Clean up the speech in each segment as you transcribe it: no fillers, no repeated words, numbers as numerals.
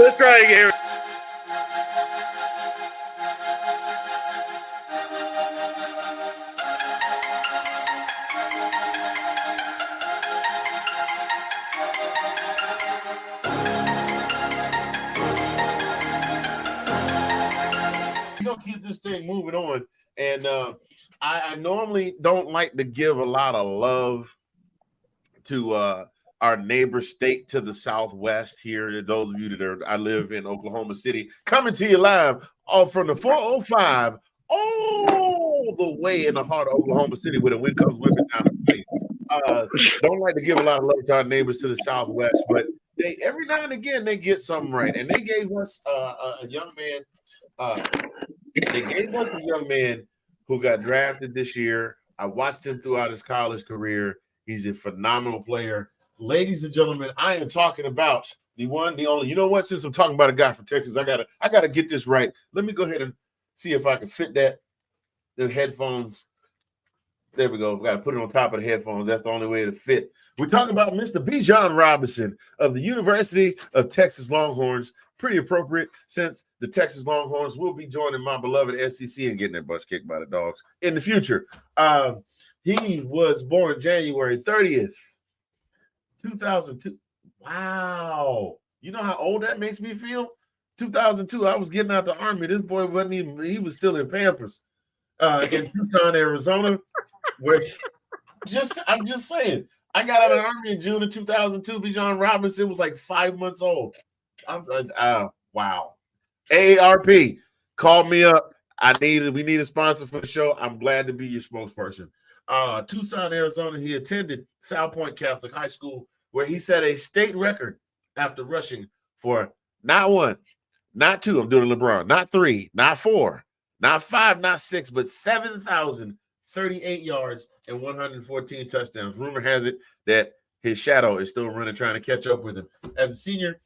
Let's try again. We're gonna keep this thing moving on, and I normally don't like to give a lot of love to our neighbor state to the southwest here. Those of you that are, I live in Oklahoma City, coming to you live all from the 405 all the way in the heart of Oklahoma City where the wind comes whipping down the plate. Don't like to give a lot of love to our neighbors to the southwest, but they every now and again they get something right. And they gave us a young man. They gave us a young man who got drafted this year. I watched him throughout his college career. He's a phenomenal player. Ladies and gentlemen, I am talking about the one, the only. You know what? Since I'm talking about a guy from Texas, I gotta get this right. Let me go ahead and see if I can fit the headphones. There we go. We got to put it on top of the headphones. That's the only way to fit. We're talking about Mr. Bijan Robinson of the University of Texas Longhorns. Pretty appropriate since the Texas Longhorns will be joining my beloved SEC and getting their butts kicked by the Dogs in the future. He was born January 30th, 2002. Wow. You know how old that makes me feel? 2002, I was getting out the Army. This boy wasn't even, he was still in Pampers in Tucson, Arizona. Where I'm just saying, I got out of the Army in June of 2002. Bijan Robinson was like 5 months old. Wow. AARP, call me up. We need a sponsor for the show. I'm glad to be your spokesperson. Tucson, Arizona, he attended South Point Catholic High School, where he set a state record after rushing for not one, not two, I'm doing LeBron, not three, not four, not five, not six, but 7,038 yards and 114 touchdowns. Rumor has it that his shadow is still running, trying to catch up with him. As a senior,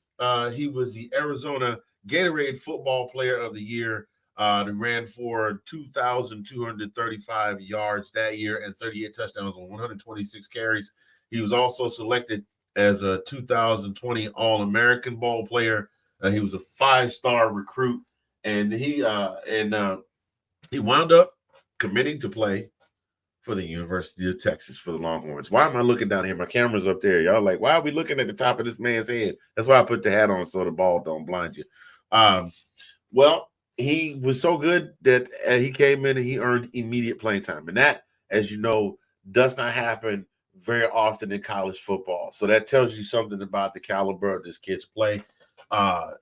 he was the Arizona Gatorade Football Player of the Year. He ran for 2,235 yards that year and 38 touchdowns on 126 carries. He was also selected as a 2020 All-American Bowl player. He was a 5-star recruit, and he wound up committing to play for the University of Texas for the Longhorns. Why am I looking down here? My camera's up there. Y'all like, why are we looking at the top of this man's head? That's why I put the hat on so the ball don't blind you. Well, he was so good that he came in and he earned immediate playing time. And that, as you know, does not happen very often in college football. So that tells you something about the caliber of this kid's play.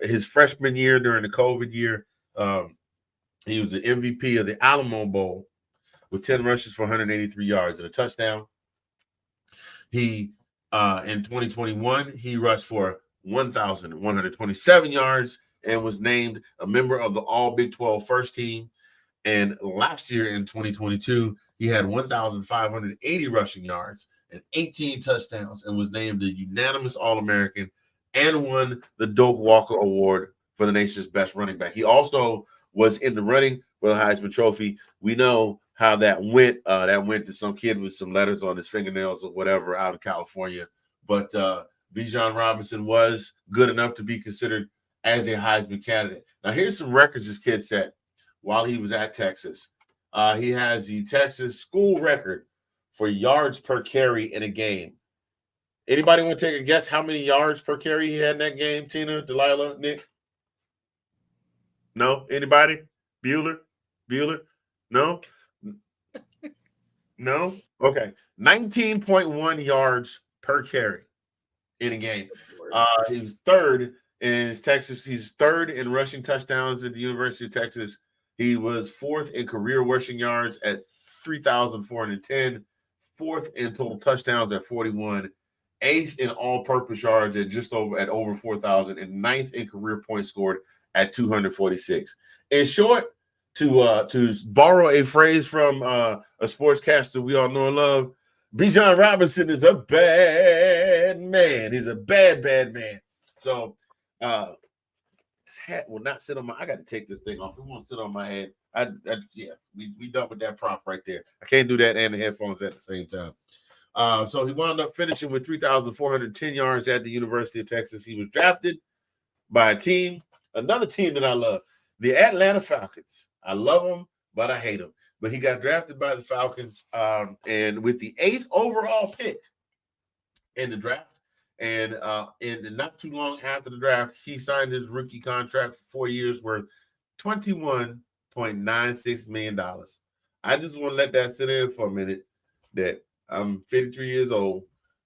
His freshman year during the COVID year, he was the MVP of the Alamo Bowl with 10 rushes for 183 yards and a touchdown. He, in 2021, he rushed for 1,127 yards and was named a member of the All Big 12 first team. And last year in 2022, he had 1,580 rushing yards and 18 touchdowns and was named the unanimous All-American and won the Doak Walker Award for the nation's best running back. He also was in the running for the Heisman Trophy. We know how that went. That went to some kid with some letters on his fingernails or whatever out of California. But Bijan Robinson was good enough to be considered as a Heisman candidate. Now, here's some records this kid set while he was at Texas. He has the Texas school record for yards per carry in a game. Anybody want to take a guess how many yards per carry he had in that game? Tina, Delilah, Nick? No? Anybody? Bueller? No? No? Okay. 19.1 yards per carry in a game. He was third in Texas. He's third in rushing touchdowns at the University of Texas. He was fourth in career rushing yards at 3,410, fourth in total touchdowns at 41, eighth in all-purpose yards at over 4,000, and ninth in career points scored at 246. In short, to borrow a phrase from a sportscaster we all know and love, Bijan Robinson is a bad man. He's a bad man. So this hat will not sit on my. I got to take this thing off. It won't sit on my head. We done with that prop right there. I can't do that and the headphones at the same time. So he wound up finishing with 3,410 yards at the University of Texas. He was drafted by a team, another team that I love, the Atlanta Falcons. I love them, but I hate them. But he got drafted by the Falcons, and with the 8th overall pick in the draft. And not too long after the draft, he signed his rookie contract for 4 years worth $21.96 million. I just want to let that sit in for a minute that I'm 53 years old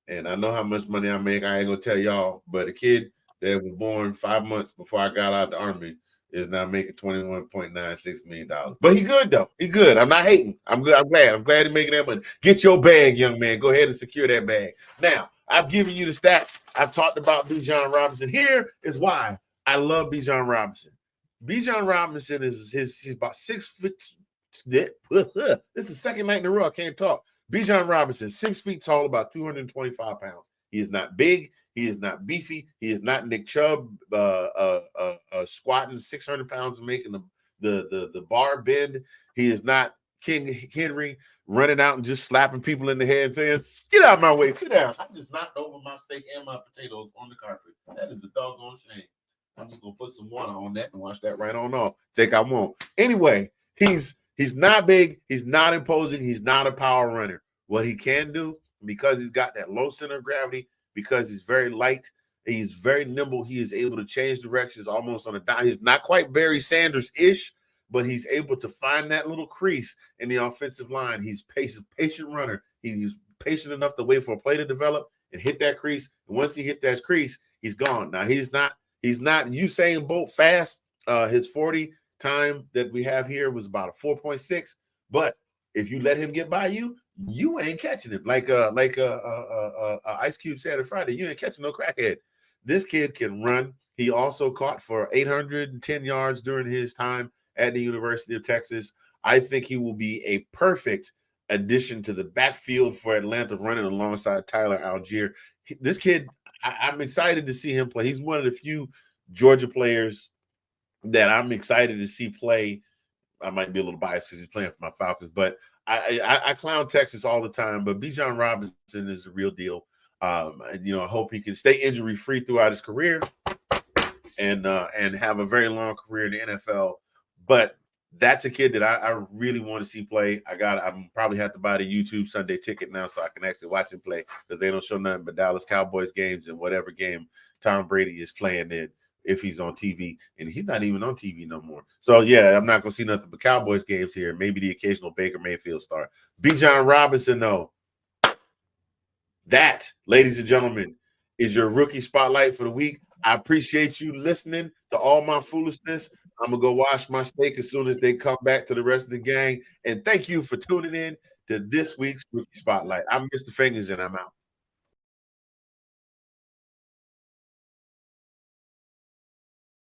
and I know how much money I make. I ain't going to tell y'all, but a kid that was born 5 months before I got out of the Army is now making $21.96 million. But he good, though. He good. I'm not hating. I'm good. I'm glad. I'm glad he's making that money. Get your bag, young man. Go ahead and secure that bag. Now, I've given you the stats. I've talked about Bijan Robinson. Here is why I love Bijan Robinson. Bijan Robinson is about 6 foot. This is the second night in a row I can't talk. Bijan Robinson, 6 feet tall, about 225 pounds. He is not big. He is not beefy. He is not Nick Chubb squatting 600 pounds and making the bar bend. He is not King Henry running out and just slapping people in the head and saying, "Get out of my way, sit down." I just knocked over my steak and my potatoes on the carpet. That is a doggone shame. I'm just gonna put some water on that and wash that right on off. Think I won't. Anyway, he's not big, he's not imposing, he's not a power runner. What he can do, because he's got that low center of gravity, because he's very light, he's very nimble, he is able to change directions almost on a dime. He's not quite Barry Sanders-ish, but he's able to find that little crease in the offensive line. He's patient runner. He's patient enough to wait for a play to develop and hit that crease. And once he hit that crease, he's gone. Now he's not Usain Bolt fast. His 40 time that we have here was about a 4.6. But if you let him get by you, you ain't catching him. Like Ice Cube said on Friday, you ain't catching no crackhead. This kid can run. He also caught for 810 yards during his time at the University of Texas. I think he will be a perfect addition to the backfield for Atlanta, running alongside Tyler Algier. This kid, I'm excited to see him play. He's one of the few Georgia players that I'm excited to see play. I might be a little biased because he's playing for my Falcons, but I clown Texas all the time. But Bijan Robinson is the real deal. I hope he can stay injury-free throughout his career and have a very long career in the NFL. But that's a kid that I really want to see play. I'm probably have to buy the YouTube Sunday ticket now so I can actually watch him play, because they don't show nothing but Dallas Cowboys games and whatever game Tom Brady is playing in if he's on TV. And he's not even on TV no more. So, yeah, I'm not going to see nothing but Cowboys games here. Maybe the occasional Baker Mayfield start. Bijan Robinson, though. That, ladies and gentlemen, is your rookie spotlight for the week. I appreciate you listening to all my foolishness. I'm going to go wash my steak as soon as they come back to the rest of the gang. And thank you for tuning in to this week's Rookie Spotlight. I'm Mr. Fingers, and I'm out.